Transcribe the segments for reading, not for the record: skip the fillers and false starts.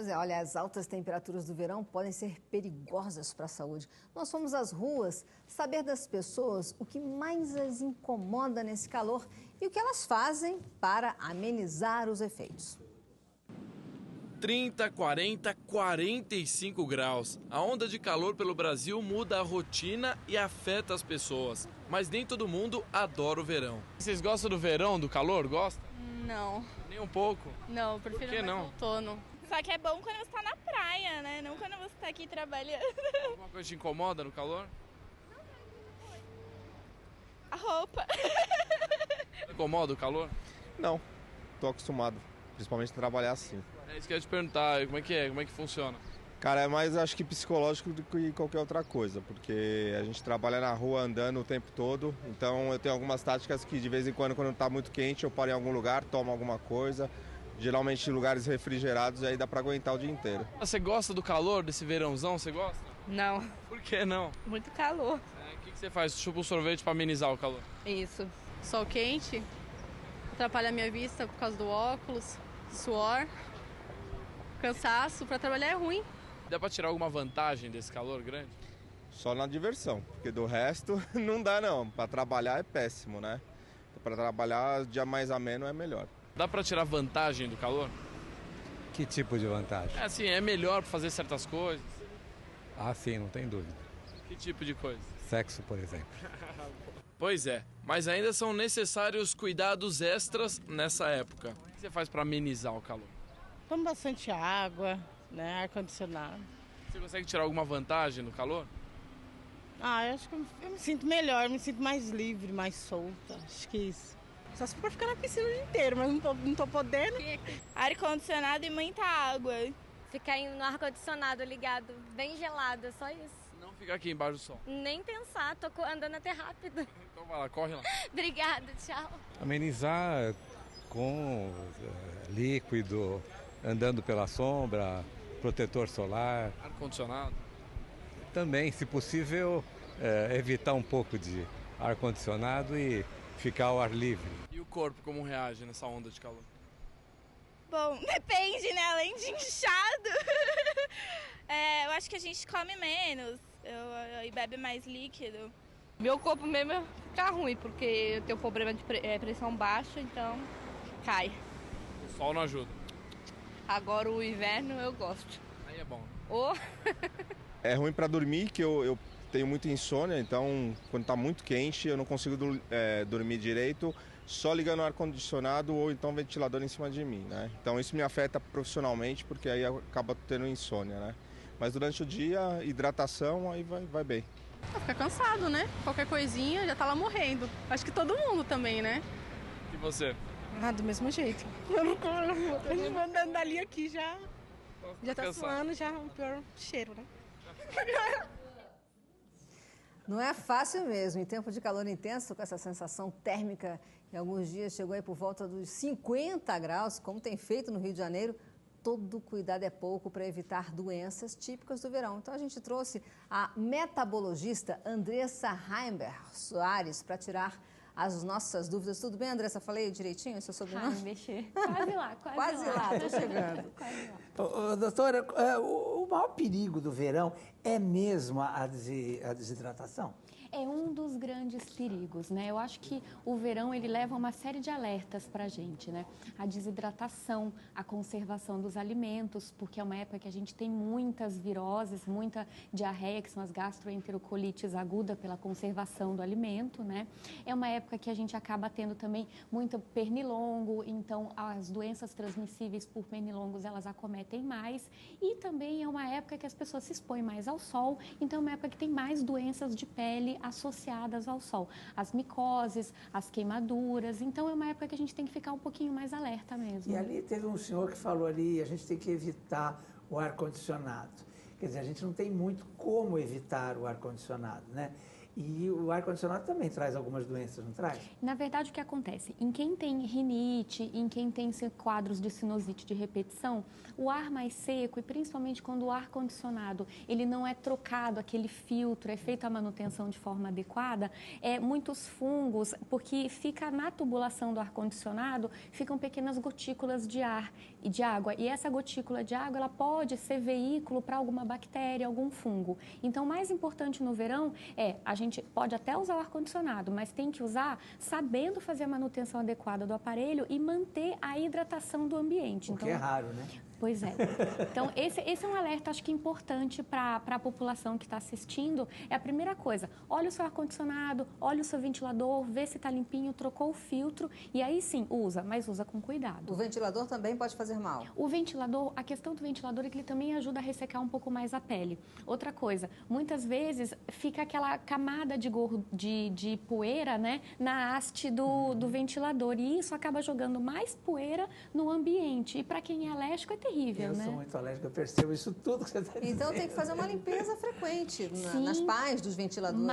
Pois é, olha, as altas temperaturas do verão podem ser perigosas para a saúde. Nós fomos às ruas saber das pessoas o que mais as incomoda nesse calor e o que elas fazem para amenizar os efeitos. 30, 40, 45 graus. A onda de calor pelo Brasil muda a rotina e afeta as pessoas. Mas nem todo mundo adora o verão. Vocês gostam do verão, do calor? Gostam? Não. Nem um pouco? Não, prefiro mais não? outono. Só que é bom quando você tá na praia, né? Não quando você tá aqui trabalhando. Alguma coisa te incomoda no calor? A roupa. Incomoda o calor? Não, tô acostumado, principalmente a trabalhar assim. É isso que eu ia te perguntar, como é que funciona? Cara, é mais acho que psicológico do que qualquer outra coisa, porque a gente trabalha na rua andando o tempo todo, então eu tenho algumas táticas que de vez em quando tá muito quente, eu paro em algum lugar, tomo alguma coisa, geralmente em lugares refrigerados, aí dá pra aguentar o dia inteiro. Você gosta do calor, desse verãozão, você gosta? Não. Por que não? Muito calor. O que você faz? Chupa um sorvete pra amenizar o calor? Isso. Sol quente, atrapalha a minha vista por causa do óculos, suor, cansaço. Pra trabalhar é ruim. Dá pra tirar alguma vantagem desse calor grande? Só na diversão, porque do resto não dá não, pra trabalhar é péssimo, né? Pra trabalhar dia mais ameno é melhor. Dá pra tirar vantagem do calor? Que tipo de vantagem? É assim, é melhor pra fazer certas coisas. Ah, sim, não tem dúvida. Que tipo de coisa? Sexo, por exemplo. Pois é, mas ainda são necessários cuidados extras nessa época. O que você faz pra amenizar o calor? Tomo bastante água, né, ar-condicionado. Você consegue tirar alguma vantagem do calor? Eu acho que eu me sinto melhor, me sinto mais livre, mais solta, acho que isso. Só se for ficar na piscina o dia inteiro, mas não tô podendo. Ar-condicionado e muita água. Ficar no ar-condicionado ligado, bem gelado, é só isso. Não ficar aqui embaixo do sol. Nem pensar, tô andando até rápido. Então vai lá, corre lá. Obrigada, tchau. Amenizar com líquido, andando pela sombra, protetor solar. Ar-condicionado? Também, se possível, evitar um pouco de ar-condicionado e ficar ao ar livre. E o corpo como reage nessa onda de calor? Bom, depende, né? Além de inchado. Eu acho que a gente come menos e bebe mais líquido. Meu corpo mesmo fica ruim, porque eu tenho problema de pressão baixa, então cai. O sol não ajuda. Agora o inverno eu gosto. Aí é bom. É ruim pra dormir, que eu tenho muita insônia, então quando tá muito quente eu não consigo dormir direito, só ligando o ar-condicionado ou então ventilador em cima de mim, né? Então isso me afeta profissionalmente, porque aí acaba tendo insônia, né? Mas durante o dia, hidratação, aí vai bem. Fica cansado, né? Qualquer coisinha já tá lá morrendo. Acho que todo mundo também, né? E você? Do mesmo jeito. Andando ali aqui já tá suando, já é o pior cheiro, né? Não é fácil mesmo, em tempo de calor intenso, com essa sensação térmica, em alguns dias chegou aí por volta dos 50 graus, como tem feito no Rio de Janeiro, todo cuidado é pouco para evitar doenças típicas do verão. Então a gente trouxe a metabologista Andressa Heimberg Soares para tirar as nossas dúvidas. Tudo bem, Andressa? Falei direitinho o seu sobrenome? Mexer. Quase lá, Quase lá, tô chegando. Quase lá. Doutora, o maior perigo do verão é mesmo a desidratação? É um dos grandes perigos, né? Eu acho que o verão, ele leva uma série de alertas para a gente, né? A desidratação, a conservação dos alimentos, porque é uma época que a gente tem muitas viroses, muita diarreia, que são as gastroenterocolites aguda pela conservação do alimento, né? É uma época que a gente acaba tendo também muito pernilongo, então as doenças transmissíveis por pernilongos, elas acometem mais. E também é uma época que as pessoas se expõem mais ao sol, então é uma época que tem mais doenças de pele associadas ao sol, as micoses, as queimaduras, então é uma época que a gente tem que ficar um pouquinho mais alerta mesmo. E ali teve um senhor que falou ali, a gente tem que evitar o ar-condicionado. Quer dizer, a gente não tem muito como evitar o ar-condicionado, né? E o ar-condicionado também traz algumas doenças, não traz? Na verdade, o que acontece? Em quem tem rinite, em quem tem quadros de sinusite de repetição, o ar mais seco, e principalmente quando o ar-condicionado ele não é trocado, aquele filtro, é feita a manutenção de forma adequada, muitos fungos, porque fica na tubulação do ar-condicionado, ficam pequenas gotículas de ar e de água. E essa gotícula de água, ela pode ser veículo para alguma bactéria, algum fungo. Então, o mais importante no verão a gente pode até usar o ar-condicionado, mas tem que usar sabendo fazer a manutenção adequada do aparelho e manter a hidratação do ambiente. O que é raro, né? Pois é. Então, esse é um alerta, acho que importante para a população que está assistindo. É a primeira coisa, olha o seu ar-condicionado, olha o seu ventilador, vê se está limpinho, trocou o filtro e aí sim, usa, mas usa com cuidado. O ventilador também pode fazer mal? O ventilador, a questão do ventilador é que ele também ajuda a ressecar um pouco mais a pele. Outra coisa, muitas vezes fica aquela camada de poeira, né, na haste do ventilador e isso acaba jogando mais poeira no ambiente. E para quem é alérgico é terrível, né? Eu sou muito alérgico, eu percebo isso tudo que você está dizendo. Então tem que fazer uma limpeza frequente nas pás dos ventiladores.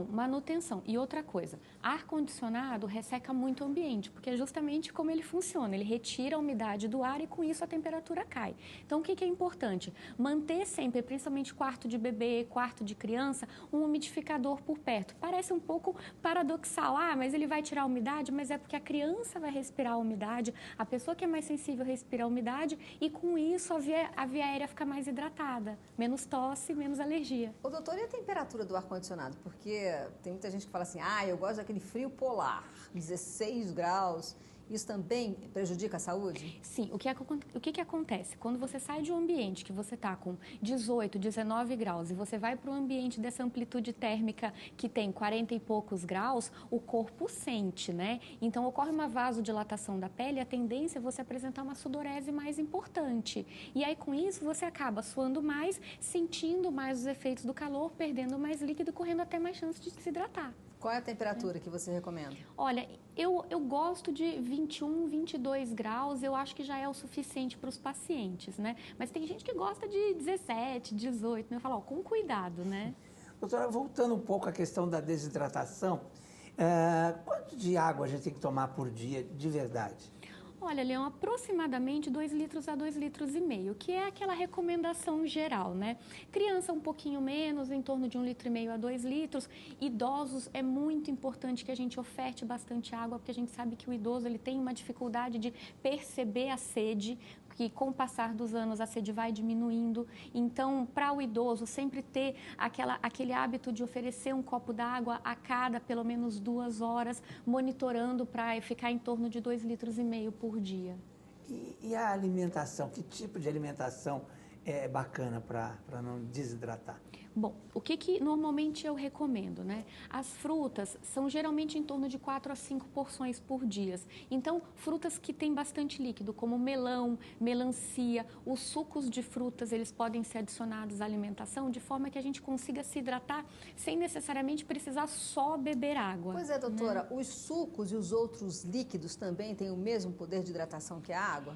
Manutenção. E outra coisa, ar-condicionado resseca muito o ambiente, porque é justamente como ele funciona. Ele retira a umidade do ar e com isso a temperatura cai. Então o que é importante? Manter sempre, principalmente quarto de bebê, quarto de criança, um umidificador por perto. Parece um pouco paradoxal, mas ele vai tirar a umidade, mas é porque a criança vai respirar a umidade, a pessoa que é mais sensível respira a umidade e com isso a via aérea fica mais hidratada, menos tosse, menos alergia. Ô, doutor, e a temperatura do ar-condicionado? Porque tem muita gente que fala assim, eu gosto daquele frio polar, 16 graus. Isso também prejudica a saúde? Sim. O que acontece? Quando você sai de um ambiente que você está com 18, 19 graus e você vai para um ambiente dessa amplitude térmica que tem 40 e poucos graus, o corpo sente, né? Então, ocorre uma vasodilatação da pele e a tendência é você apresentar uma sudorese mais importante. E aí, com isso, você acaba suando mais, sentindo mais os efeitos do calor, perdendo mais líquido, correndo até mais chance de se hidratar. Qual é a temperatura que você recomenda? Olha, eu gosto de 21, 22 graus, eu acho que já é o suficiente para os pacientes, né? Mas tem gente que gosta de 17, 18, né? Eu falo, com cuidado, né? Doutora, voltando um pouco à questão da desidratação, quanto de água a gente tem que tomar por dia, de verdade? Olha, Leão, aproximadamente 2 litros a 2,5 litros, que é aquela recomendação geral, né? Criança um pouquinho menos, em torno de 1,5 litro a 2 litros. Idosos, é muito importante que a gente oferte bastante água, porque a gente sabe que o idoso ele tem uma dificuldade de perceber a sede, que com o passar dos anos a sede vai diminuindo. Então, para o idoso, sempre ter aquele hábito de oferecer um copo d'água a cada pelo menos 2 horas, monitorando para ficar em torno de 2,5 litros por dia. E a alimentação? Que tipo de alimentação é bacana para não desidratar? Bom, o que normalmente eu recomendo, né? As frutas são geralmente em torno de 4 a 5 porções por dia. Então, frutas que têm bastante líquido, como melão, melancia, os sucos de frutas, eles podem ser adicionados à alimentação de forma que a gente consiga se hidratar sem necessariamente precisar só beber água. Pois é, doutora, os sucos e os outros líquidos também têm o mesmo poder de hidratação que a água?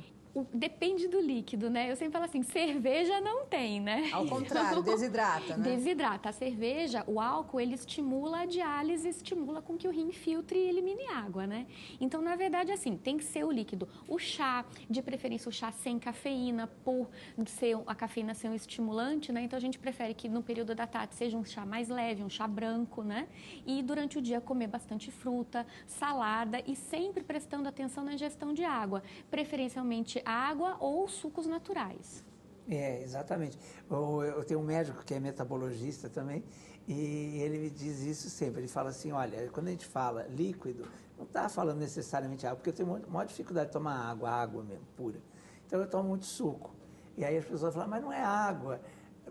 Depende do líquido, né? Eu sempre falo assim, cerveja não tem, né? Ao contrário, desidrata, né? Desidrata. A cerveja, o álcool, ele estimula a diálise, estimula com que o rim filtre e elimine água, né? Então, na verdade, assim, tem que ser o líquido. O chá, de preferência o chá sem cafeína, por ser a cafeína ser um estimulante, né? Então, a gente prefere que no período da tarde seja um chá mais leve, um chá branco, né? E durante o dia comer bastante fruta, salada e sempre prestando atenção na ingestão de água, preferencialmente água ou sucos naturais. Exatamente. Eu tenho um médico que é metabologista também e ele me diz isso sempre. Ele fala assim, olha, quando a gente fala líquido, não está falando necessariamente água, porque eu tenho maior dificuldade de tomar água mesmo, pura. Então eu tomo muito suco. E aí as pessoas falam, mas não é água.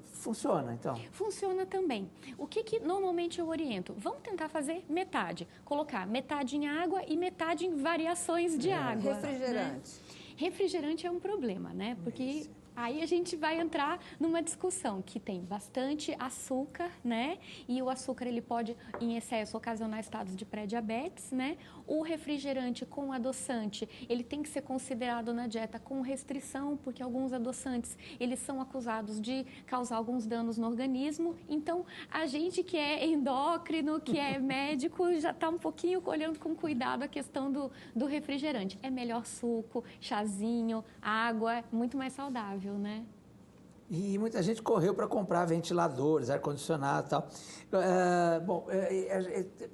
Funciona, então? Funciona também. O que normalmente eu oriento? Vamos tentar fazer metade. Colocar metade em água e metade em variações de água. Refrigerante. Né? Refrigerante é um problema, né? Porque Aí a gente vai entrar numa discussão que tem bastante açúcar, né? E o açúcar ele pode, em excesso, ocasionar estados de pré-diabetes, né? O refrigerante com adoçante, ele tem que ser considerado na dieta com restrição, porque alguns adoçantes, eles são acusados de causar alguns danos no organismo. Então, a gente que é endócrino, que é médico, já está um pouquinho olhando com cuidado a questão do refrigerante. É melhor suco, chazinho, água, muito mais saudável. Né? E muita gente correu para comprar ventiladores, ar-condicionado e tal.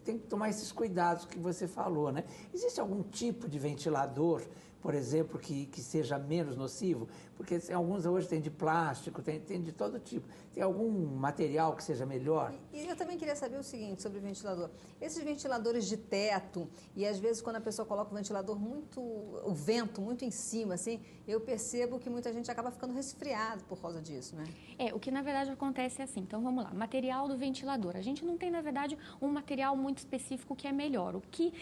Tem que tomar esses cuidados que você falou, né? Existe algum tipo de ventilador, por exemplo, que seja menos nocivo? Porque alguns hoje tem de plástico, tem de todo tipo. Tem algum material que seja melhor? E eu também queria saber o seguinte sobre o ventilador. Esses ventiladores de teto, e às vezes quando a pessoa coloca o ventilador o vento muito em cima, assim, eu percebo que muita gente acaba ficando resfriado por causa disso, né? O que na verdade acontece é assim. Então vamos lá, material do ventilador. A gente não tem na verdade um material muito específico que é melhor. O que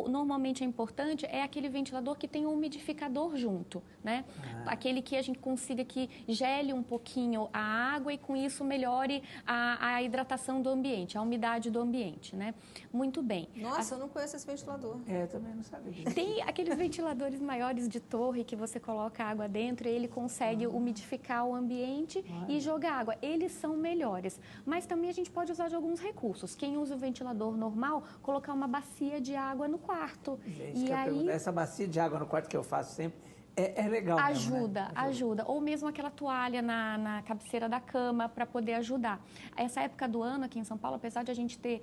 normalmente é importante é aquele ventilador que tem um umidificador junto, né? Aquele que a gente consiga que gele um pouquinho a água e com isso melhore a hidratação do ambiente, a umidade do ambiente, né? Muito bem. Nossa, eu não conheço esse ventilador. Também não sabia disso. Tem aqueles ventiladores maiores de torre que você coloca água dentro e ele consegue umidificar o ambiente e jogar água. Eles são melhores, mas também a gente pode usar de alguns recursos. Quem usa o ventilador normal, colocar uma bacia de água no quarto. Gente, essa bacia de água no quarto que eu faço sempre, é legal ajuda, mesmo, né? ajuda. Ou mesmo aquela toalha na cabeceira da cama para poder ajudar. Essa época do ano aqui em São Paulo, apesar de a gente ter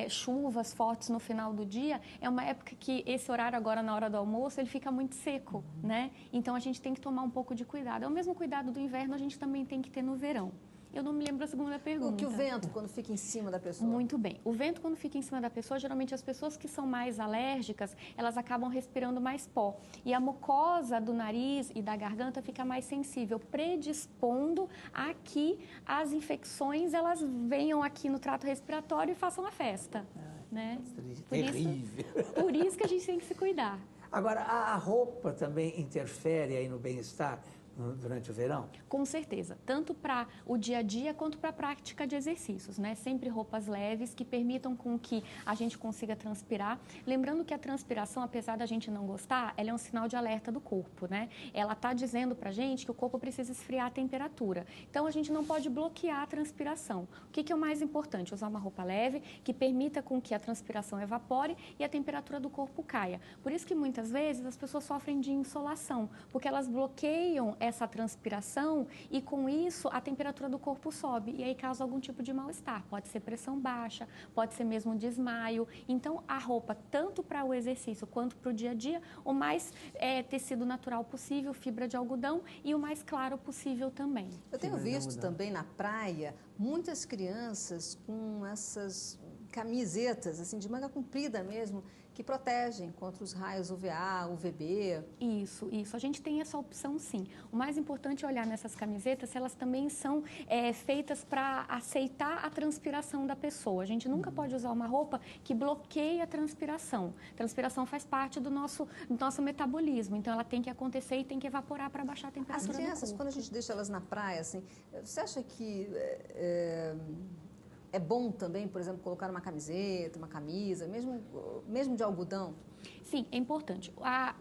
chuvas fortes no final do dia, é uma época que esse horário agora na hora do almoço, ele fica muito seco, né? Então a gente tem que tomar um pouco de cuidado. É o mesmo cuidado do inverno, a gente também tem que ter no verão. Eu não me lembro a segunda pergunta. O que o vento, quando fica em cima da pessoa? Muito bem. O vento, quando fica em cima da pessoa, geralmente as pessoas que são mais alérgicas, elas acabam respirando mais pó. E a mucosa do nariz e da garganta fica mais sensível, predispondo a que as infecções, elas venham aqui no trato respiratório e façam a festa. Né? Terrível. Por isso que a gente tem que se cuidar. Agora, a roupa também interfere aí no bem-estar durante o verão? Com certeza, tanto para o dia a dia quanto para a prática de exercícios, né? Sempre roupas leves que permitam com que a gente consiga transpirar. Lembrando que a transpiração, apesar da gente não gostar, ela é um sinal de alerta do corpo, né? Ela está dizendo para a gente que o corpo precisa esfriar a temperatura. Então, a gente não pode bloquear a transpiração. O que é o mais importante? Usar uma roupa leve que permita com que a transpiração evapore e a temperatura do corpo caia. Por isso que muitas vezes as pessoas sofrem de insolação, porque elas bloqueiam essa transpiração e com isso a temperatura do corpo sobe e aí causa algum tipo de mal-estar. Pode ser pressão baixa, pode ser mesmo desmaio. Então a roupa, tanto para o exercício quanto para o dia a dia, o mais tecido natural possível, fibra de algodão e o mais claro possível também. Eu tenho visto também na praia muitas crianças com essas camisetas assim de manga comprida mesmo, que protegem contra os raios UVA, UVB. Isso. A gente tem essa opção, sim. O mais importante é olhar nessas camisetas se elas também são feitas para aceitar a transpiração da pessoa. A gente nunca pode usar uma roupa que bloqueie a transpiração. A transpiração faz parte do nosso metabolismo, então ela tem que acontecer e tem que evaporar para baixar a temperatura As crianças, do corpo. quando a gente deixa elas na praia, assim, você acha que é bom também, por exemplo, colocar uma camiseta, uma camisa, mesmo de algodão? Sim, é importante.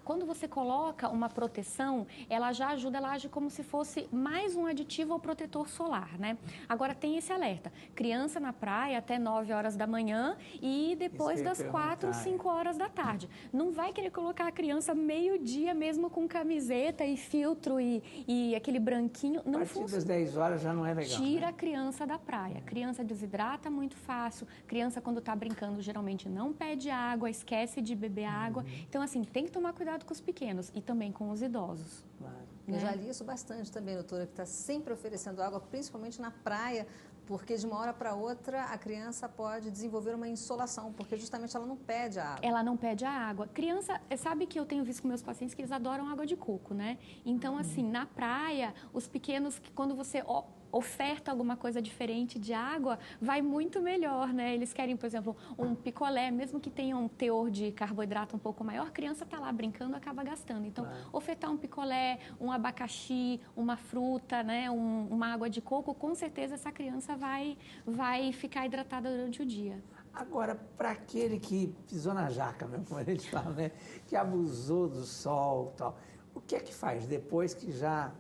Quando você coloca uma proteção, ela já ajuda, ela age como se fosse mais um aditivo ao protetor solar, né? Agora tem esse alerta, criança na praia até 9 horas da manhã e depois das 4, 5 horas da tarde. Não vai querer colocar a criança meio-dia mesmo com camiseta e filtro e aquele branquinho, não funciona. A partir das 10 horas já não é legal. Tira a criança da praia. A criança desidrata muito fácil, criança quando está brincando geralmente não pede água, esquece de beber água. Então, assim, tem que tomar cuidado com os pequenos e também com os idosos. Claro. Eu já li isso bastante também, doutora, que está sempre oferecendo água, principalmente na praia, porque de uma hora para outra a criança pode desenvolver uma insolação, porque justamente ela não pede a água. Ela não pede a água. Criança, sabe que eu tenho visto com meus pacientes que eles adoram água de coco, né? Então, assim, na praia, os pequenos, quando você oferta alguma coisa diferente de água, vai muito melhor, né? Eles querem, por exemplo, um picolé, mesmo que tenha um teor de carboidrato um pouco maior, a criança está lá brincando, acaba gastando. Então, ofertar um picolé, um abacaxi, uma fruta, né? Uma água de coco, com certeza essa criança vai ficar hidratada durante o dia. Agora, para aquele que pisou na jaca, mesmo como a gente fala, né? Que abusou do sol e tal, o que é que faz depois que já...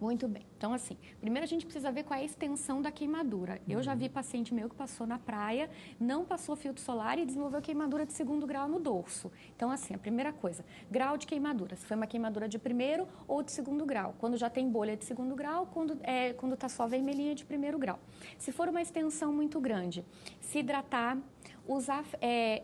Muito bem. Então, assim, primeiro a gente precisa ver qual é a extensão da queimadura. Eu já vi paciente meu que passou na praia, não passou filtro solar e desenvolveu queimadura de 2º grau no dorso. Então, assim, a primeira coisa, grau de queimadura. Se foi uma queimadura de 1º ou de 2º grau. Quando já tem bolha de 2º grau, quando está só vermelhinha de 1º grau. Se for uma extensão muito grande, se hidratar, usar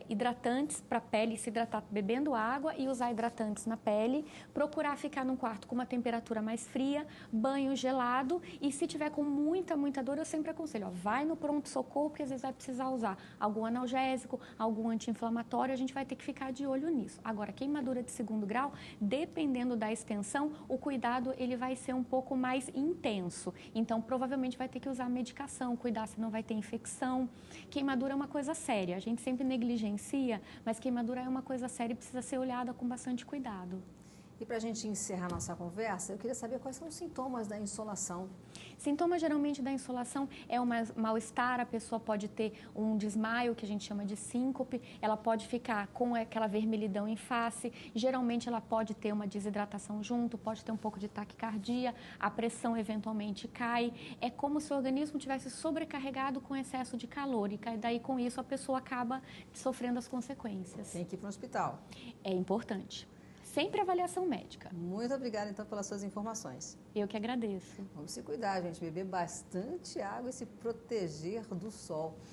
hidratantes para a pele, se hidratar bebendo água e usar hidratantes na pele, procurar ficar num quarto com uma temperatura mais fria, banho gelado e se tiver com muita dor, eu sempre aconselho, vai no pronto-socorro, porque às vezes vai precisar usar algum analgésico, algum anti-inflamatório, a gente vai ter que ficar de olho nisso. Agora, queimadura de 2º grau, dependendo da extensão, o cuidado ele vai ser um pouco mais intenso, então provavelmente vai ter que usar medicação, cuidar se não vai ter infecção. Queimadura é uma coisa séria. A gente sempre negligencia, mas queimadura é uma coisa séria e precisa ser olhada com bastante cuidado. E para a gente encerrar nossa conversa, eu queria saber quais são os sintomas da insolação. Sintomas geralmente da insolação é um mal-estar, a pessoa pode ter um desmaio, que a gente chama de síncope, ela pode ficar com aquela vermelhidão em face, geralmente ela pode ter uma desidratação junto, pode ter um pouco de taquicardia, a pressão eventualmente cai, é como se o organismo tivesse sobrecarregado com excesso de calor e daí com isso a pessoa acaba sofrendo as consequências. Tem que ir para o hospital. É importante. Sempre avaliação médica. Muito obrigada, então, pelas suas informações. Eu que agradeço. Vamos se cuidar, gente. Beber bastante água e se proteger do sol.